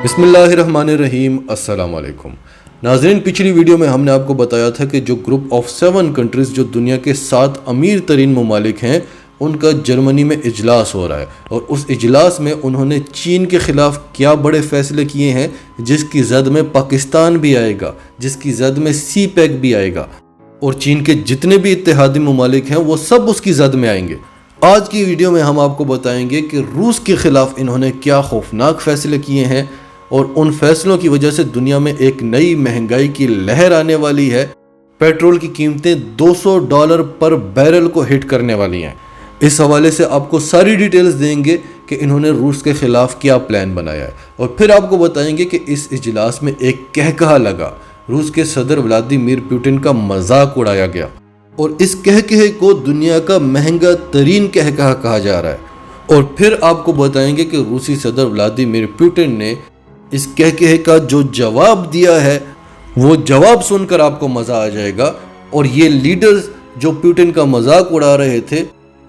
बिस्मिल्लाहिर्रहमानिर्रहीम। अस्सलाम वालेकुम नाज़रीन, पिछली वीडियो में हमने आपको बताया था कि जो ग्रुप ऑफ 7 कंट्रीज़ जो दुनिया के 7 अमीर तरीन ममालिक हैं उनका जर्मनी में इजलास हो रहा है और उस इजलास में उन्होंने चीन के ख़िलाफ़ क्या बड़े फ़ैसले किए हैं जिसकी ज़द में पाकिस्तान भी आएगा, जिसकी ज़द में CPEC भी आएगा और चीन के जितने भी इत्तेहादी ममालिक हैं वो सब उसकी ज़द में आएंगे। आज की वीडियो में हम आपको बताएंगे कि रूस के ख़िलाफ़ इन्होंने क्या खौफनाक फ़ैसले किए हैं और उन फैसलों की वजह से दुनिया में एक नई महंगाई की लहर आने वाली है। पेट्रोल की कीमतें $200 पर बैरल को हिट करने वाली हैं। इस हवाले से आपको सारी डिटेल्स देंगे कि इन्होंने रूस के ख़िलाफ़ क्या प्लान बनाया है और फिर आपको बताएंगे कि इस इजलास में एक कहकहा लगा, रूस के सदर व्लादिमीर पुतिन का मजाक उड़ाया गया और इस कहकहे को दुनिया का महंगा तरीन कहकहा कहा जा रहा है। और फिर आपको बताएंगे कि रूसी सदर व्लादिमीर पुतिन ने इस कहकहे का जो जवाब दिया है वो जवाब सुनकर आपको मज़ा आ जाएगा और ये लीडर्स जो पुतिन का मजाक उड़ा रहे थे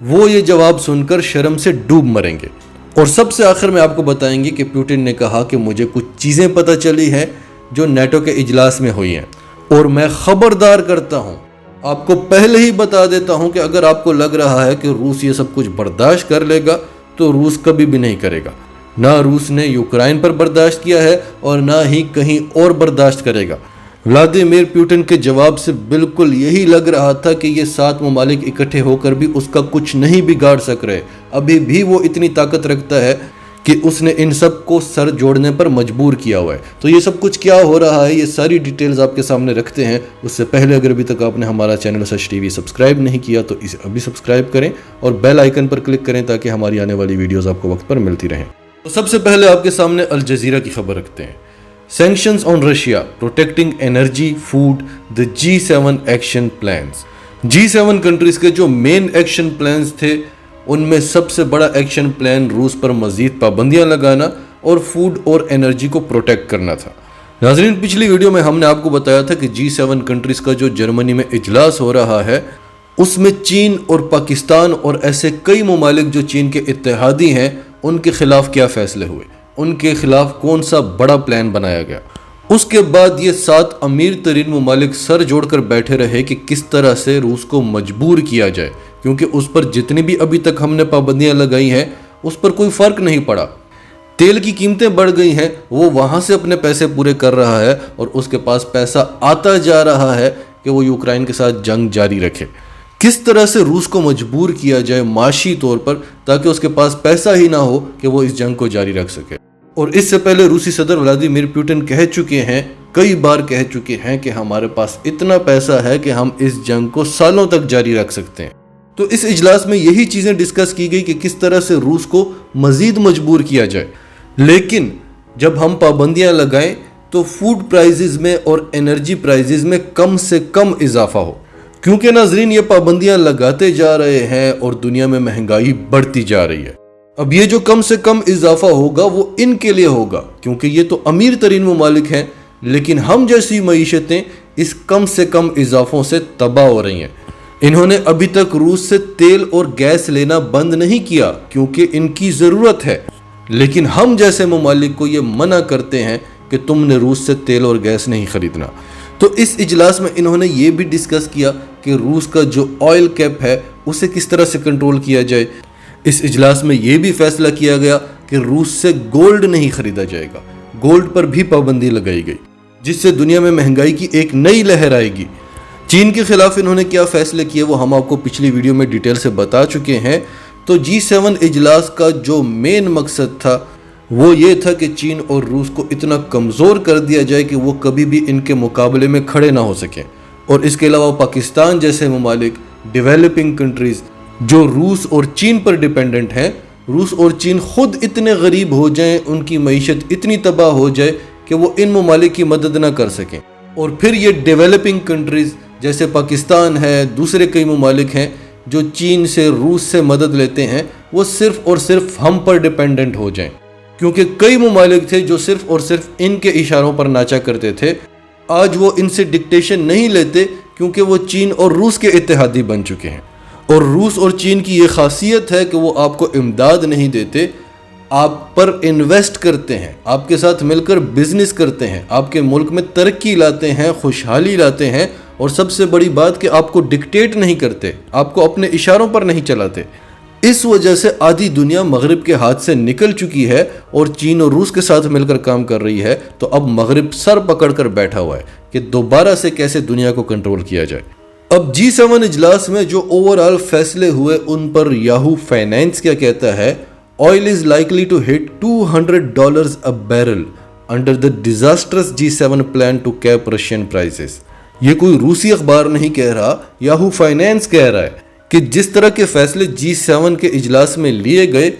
वो ये जवाब सुनकर शर्म से डूब मरेंगे। और सबसे आखिर में आपको बताएंगे कि पुतिन ने कहा कि मुझे कुछ चीज़ें पता चली हैं जो नेटो के इजलास में हुई हैं और मैं खबरदार करता हूँ, आपको पहले ही बता देता हूँ कि अगर आपको लग रहा है कि रूस ये सब कुछ बर्दाश्त कर लेगा तो रूस कभी भी नहीं करेगा। ना रूस ने यूक्रेन पर बर्दाश्त किया है और ना ही कहीं और बर्दाश्त करेगा। व्लादिमीर पुतिन के जवाब से बिल्कुल यही लग रहा था कि ये 7 ममालिक इकट्ठे होकर भी उसका कुछ नहीं बिगाड़ सक रहे। अभी भी वो इतनी ताकत रखता है कि उसने इन सब को सर जोड़ने पर मजबूर किया हुआ है। तो ये सब कुछ क्या हो रहा है ये सारी डिटेल्स आपके सामने रखते हैं। उससे पहले अगर अभी तक आपने हमारा चैनल सच टीवी सब्सक्राइब नहीं किया तो इसे अभी सब्सक्राइब करें और बेल आइकन पर क्लिक करें ताकि हमारी आने वाली वीडियोज़ आपको वक्त पर मिलती रहें। तो सबसे पहले आपके सामने अल जज़ीरा की खबर रखते हैं। Sanctions on Russia protecting energy food the G7 action plans. G7 countries के जो मेन एक्शन प्लान्स थे उनमें सबसे बड़ा एक्शन प्लान रूस पर मजीद पाबंदियां लगाना और फूड और एनर्जी को प्रोटेक्ट करना था। नाज़रीन, पिछली वीडियो में हमने आपको बताया था कि G7 कंट्रीज का जो जर्मनी में इजलास हो रहा है उसमें चीन और पाकिस्तान और ऐसे कई ममालिक जो चीन के इत्तेहादी हैं उनके खिलाफ क्या फैसले हुए, उनके खिलाफ कौन सा बड़ा प्लान बनाया गया। उसके बाद ये 7 अमीर तरीन ममालिक सर जोड़कर बैठे रहे कि किस तरह से रूस को मजबूर किया जाए, क्योंकि उस पर जितनी भी अभी तक हमने पाबंदियां लगाई हैं उस पर कोई फ़र्क नहीं पड़ा। तेल की कीमतें बढ़ गई हैं, वो वहाँ से अपने पैसे पूरे कर रहा है और उसके पास पैसा आता जा रहा है कि वो यूक्रेन के साथ जंग जारी रखे। किस तरह से रूस को मजबूर किया जाए माशी तौर पर ताकि उसके पास पैसा ही ना हो कि वो इस जंग को जारी रख सके। और इससे पहले रूसी सदर व्लादिमीर पुतिन कह चुके हैं, कई बार कह चुके हैं कि हमारे पास इतना पैसा है कि हम इस जंग को सालों तक जारी रख सकते हैं। तो इस इजलास में यही चीज़ें डिस्कस की गई कि किस तरह से रूस को मज़ीद मजबूर किया जाए। लेकिन जब हम पाबंदियाँ लगाएं तो फूड प्राइजेज़ में और एनर्जी प्राइजेज़ में कम से कम इजाफा हो, क्योंकि नाजरीन ये पाबंदियां लगाते जा रहे हैं और दुनिया में महंगाई बढ़ती जा रही है। अब ये जो कम से कम इजाफा होगा वो इनके लिए होगा क्योंकि ये तो अमीर तरीन ममालिक हैं, लेकिन हम जैसी मईशतें इस कम से कम इजाफों से तबाह हो रही हैं। इन्होंने अभी तक रूस से तेल और गैस लेना बंद नहीं किया क्योंकि इनकी ज़रूरत है, लेकिन हम जैसे ममालिक को ये मना करते हैं कि तुमने रूस से तेल और गैस नहीं खरीदना। तो इस इजलास में इन्होंने ये भी डिस्कस किया कि रूस का जो ऑयल कैप है उसे किस तरह से कंट्रोल किया जाए। इस इजलास में ये भी फैसला किया गया कि रूस से गोल्ड नहीं खरीदा जाएगा, गोल्ड पर भी पाबंदी लगाई गई, जिससे दुनिया में महंगाई की एक नई लहर आएगी। चीन के खिलाफ इन्होंने क्या फैसले किए वो हम आपको पिछली वीडियो में डिटेल से बता चुके हैं। तो G7 इजलास का जो मेन मकसद था वो ये था कि चीन और रूस को इतना कमज़ोर कर दिया जाए कि वो कभी भी इनके मुकाबले में खड़े ना हो सकें। और इसके अलावा पाकिस्तान जैसे ममालिक, डेवलपिंग कंट्रीज़ जो रूस और चीन पर डिपेंडेंट हैं, रूस और चीन ख़ुद इतने गरीब हो जाएं, उनकी मईशत इतनी तबाह हो जाए कि वो इन ममालिक की मदद ना कर सकें। और फिर ये डेवलपिंग कंट्रीज़ जैसे पाकिस्तान है, दूसरे कई ममालिक हैं जो चीन से रूस से मदद लेते हैं, वो सिर्फ़ और सिर्फ हम पर डिपेंडेंट हो जाएं, क्योंकि कई ममालिक थे जो सिर्फ और सिर्फ इनके इशारों पर नाचा करते थे। आज वो इनसे डिक्टेशन नहीं लेते क्योंकि वो चीन और रूस के इत्तेहादी बन चुके हैं। और रूस और चीन की ये खासियत है कि वो आपको इमदाद नहीं देते, آپ پر انویسٹ کرتے ہیں، آپ کے ساتھ مل کر بزنس کرتے ہیں، آپ کے ملک میں ترقی لاتے ہیں، خوشحالی لاتے ہیں، اور سب سے بڑی بات کہ آپ کو ڈکٹیٹ نہیں کرتے، آپ کو اپنے اشاروں پر نہیں چلاتے۔ اس وجہ سے آدھی دنیا مغرب کے ہاتھ سے نکل چکی ہے اور چین اور روس کے ساتھ مل کر کام کر رہی ہے، تو اب مغرب سر پکڑ کر بیٹھا ہوا ہے کہ دوبارہ سے کیسے دنیا کو کنٹرول کیا جائے۔ اب G7 اجلاس میں جو اوورآل فیصلے ہوئے ان پر یاہو فائنانس کیا کہتا ہے، oil is likely to hit $200 a barrel under the disastrous G7 plan to cap Russian prices۔ یہ کوئی روسی اخبار نہیں کہہ رہا، یاہو فائنانس کہہ رہا ہے کہ جس طرح کے فیصلے G7 کے اجلاس میں لیے گئے،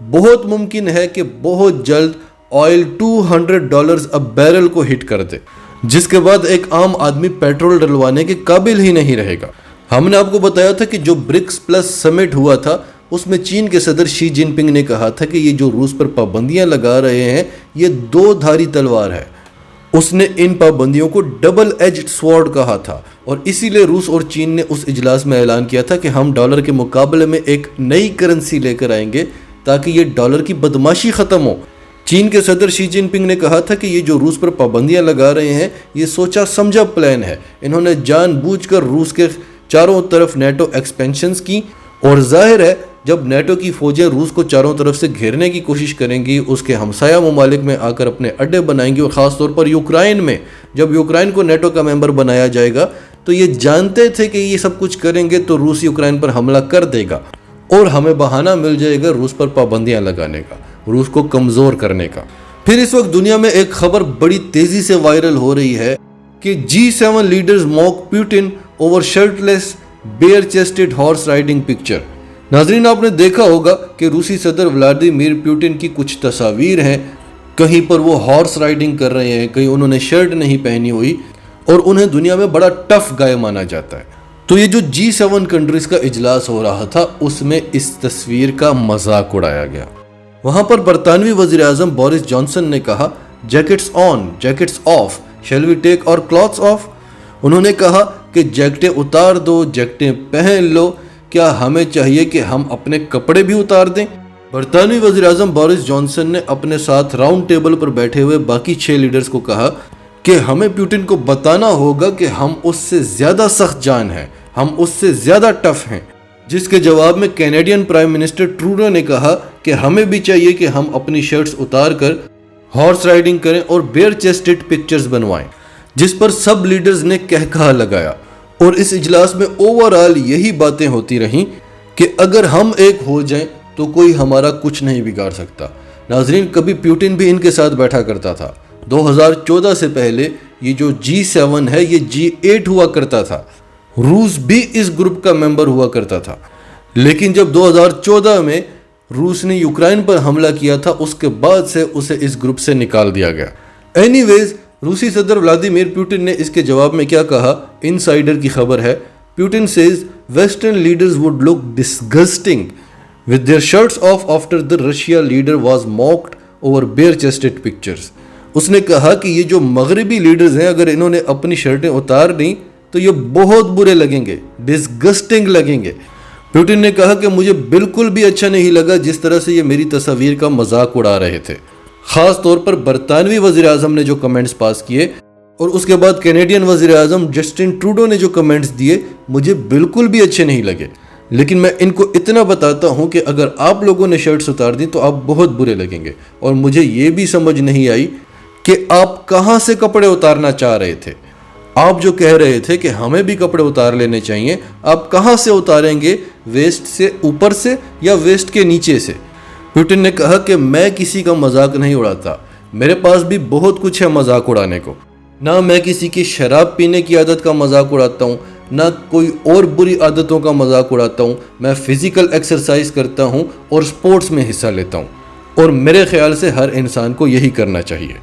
بہت ممکن ہے کہ بہت جلد آئل $200 a barrel کو ہٹ کر دے، جس کے بعد ایک عام آدمی پیٹرول ڈلوانے کے قابل ہی نہیں رہے گا۔ ہم نے آپ کو بتایا تھا کہ جو برکس پلس سمٹ ہوا تھا اس میں چین کے صدر شی جن پنگ نے کہا تھا کہ یہ جو روس پر پابندیاں لگا رہے ہیں یہ دو دھاری تلوار ہے۔ اس نے ان پابندیوں کو ڈبل ایجڈ سوارڈ کہا تھا، اور اسی لیے روس اور چین نے اس اجلاس میں اعلان کیا تھا کہ ہم ڈالر کے مقابلے میں ایک نئی کرنسی لے کر آئیں گے تاکہ یہ ڈالر کی بدماشی ختم ہو۔ چین کے صدر شی جن پنگ نے کہا تھا کہ یہ جو روس پر پابندیاں لگا رہے ہیں یہ سوچا سمجھا پلان ہے، انہوں نے جان بوجھ کر روس کے چاروں طرف نیٹو ایکسپینشنز کی، اور ظاہر ہے جب نیٹو کی فوجیں روس کو چاروں طرف سے گھیرنے کی کوشش کریں گی، اس کے ہمسایہ ممالک میں آ کر اپنے اڈے بنائیں گی، اور خاص طور پر یوکرائن میں جب یوکرائن کو نیٹو کا ممبر بنایا جائے گا تو یہ جانتے تھے کہ یہ سب کچھ کریں گے تو روس یوکرائن پر حملہ کر دے گا، اور ہمیں بہانہ مل جائے گا روس پر پابندیاں لگانے کا، روس کو کمزور کرنے کا۔ پھر اس وقت دنیا میں ایک خبر بڑی تیزی سے وائرل ہو رہی ہے کہ G7 leaders موک Putin over shirt لیس بیئر چیسٹڈ ہارس رائڈنگ پکچر۔ ناظرین، آپ نے دیکھا ہوگا کہ روسی صدر ولادیمیر پیوٹن کی کچھ تصاویر ہیں، کہیں پر وہ ہارس رائڈنگ کر رہے ہیں، کہیں انہوں نے شرٹ نہیں پہنی ہوئی، اور انہیں دنیا میں بڑا ٹف گائے مانا جاتا ہے۔ تو یہ جو G7 کنٹریز کا اجلاس ہو رہا تھا اس میں اس تصویر کا مذاق اڑایا گیا۔ وہاں پر برطانوی وزیر اعظم بورس جانسن نے کہا، jackets on jackets off, shall we take اور کلاتھس آف۔ انہوں نے کہا کہ جیکٹیں اتار دو، جیکٹیں پہن لو، کیا ہمیں چاہیے کہ ہم اپنے کپڑے بھی اتار دیں؟ برطانوی وزیر اعظم بورس جانسن نے اپنے ساتھ راؤنڈ ٹیبل پر بیٹھے ہوئے باقی 6 لیڈرز کو کہا کہ ہمیں پیوٹن کو بتانا ہوگا کہ ہم اس سے زیادہ سخت جان ہیں، ہم اس سے زیادہ ٹف ہیں۔ جس کے جواب میں کینیڈین پرائم منسٹر ٹروڈو نے کہا کہ ہمیں بھی چاہیے کہ ہم اپنی شرٹس اتار کر ہارس رائڈنگ کریں اور بیئر چیسٹڈ پکچرز بنوائیں، جس پر سب لیڈرز نے کہکہا لگایا۔ اور اس اجلاس میں اوورآل یہی باتیں ہوتی رہیں کہ اگر ہم ایک ہو جائیں تو کوئی ہمارا کچھ نہیں بگاڑ سکتا۔ ناظرین، کبھی پیوٹن بھی ان کے ساتھ بیٹھا کرتا تھا۔ 2014 سے پہلے یہ جو G7 ہے یہ G8 ہوا کرتا تھا، روس بھی اس گروپ کا ممبر ہوا کرتا تھا، لیکن جب 2014 میں روس نے یوکرائن پر حملہ کیا تھا اس کے بعد سے اسے اس گروپ سے نکال دیا گیا۔ اینی ویز، روسی صدر ولادیمیر پیوٹن نے اس کے جواب میں کیا کہا، انسائیڈر کی خبر ہے، Putin says Western leaders would look disgusting with their shirts off after the Russia leader was mocked over bare chested pictures. اس نے کہا کہ یہ جو مغربی لیڈرز ہیں اگر انہوں نے اپنی شرٹیں اتار لیں تو یہ بہت برے لگیں گے، ڈسگسٹنگ لگیں گے۔ پیوٹن نے کہا کہ مجھے بالکل بھی اچھا نہیں لگا جس طرح سے یہ میری تصاویر کا مذاق اڑا رہے تھے، خاص طور پر برطانوی وزیر اعظم نے جو کمنٹس پاس کیے، اور اس کے بعد کینیڈین وزیر اعظم جسٹن ٹروڈو نے جو کمنٹس دیے مجھے بالکل بھی اچھے نہیں لگے۔ لیکن میں ان کو اتنا بتاتا ہوں کہ اگر آپ لوگوں نے شرٹس اتار دی تو آپ بہت برے لگیں گے، اور مجھے یہ بھی سمجھ نہیں آئی کہ آپ کہاں سے کپڑے اتارنا چاہ رہے تھے۔ آپ جو کہہ رہے تھے کہ ہمیں بھی کپڑے اتار لینے چاہیے، آپ کہاں سے اتاریں گے؟ ویسٹ سے اوپر سے یا ویسٹ کے نیچے سے؟ پیوٹن نے کہا کہ میں کسی کا مذاق نہیں اڑاتا، میرے پاس بھی بہت کچھ ہے مذاق اڑانے کو، نہ میں کسی کی شراب پینے کی عادت کا مذاق اڑاتا ہوں، نہ کوئی اور بری عادتوں کا مذاق اڑاتا ہوں، میں فزیکل ایکسرسائز کرتا ہوں اور سپورٹس میں حصہ لیتا ہوں، اور میرے خیال سے ہر انسان کو یہی کرنا چاہیے۔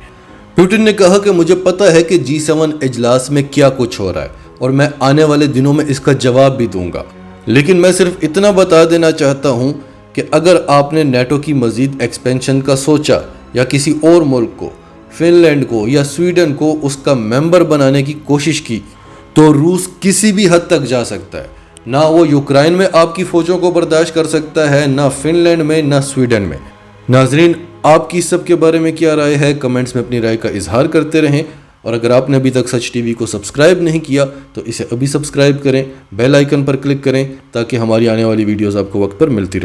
پیوٹن نے کہا کہ مجھے پتا ہے کہ G7 اجلاس میں کیا کچھ ہو رہا ہے اور میں آنے والے دنوں میں اس کا جواب بھی دوں گا، لیکن میں صرف اتنا بتا دینا چاہتا ہوں کہ اگر آپ نے نیٹو کی مزید ایکسپینشن کا سوچا یا کسی اور ملک کو، فن لینڈ کو یا سویڈن کو اس کا ممبر بنانے کی کوشش کی تو روس کسی بھی حد تک جا سکتا ہے۔ نہ وہ یوکرائن میں آپ کی فوجوں کو برداشت کر سکتا ہے، نہ فن لینڈ میں، نہ سویڈن میں۔ नाजरीन, आपकी इस सब के बारे में क्या राय है, कमेंट्स में अपनी राय का इजहार करते रहें। और अगर आपने अभी तक सच टीवी को सब्सक्राइब नहीं किया तो इसे अभी सब्सक्राइब करें, बेल आइकन पर क्लिक करें ताकि हमारी आने वाली वीडियोस आपको वक्त पर मिलती रहे।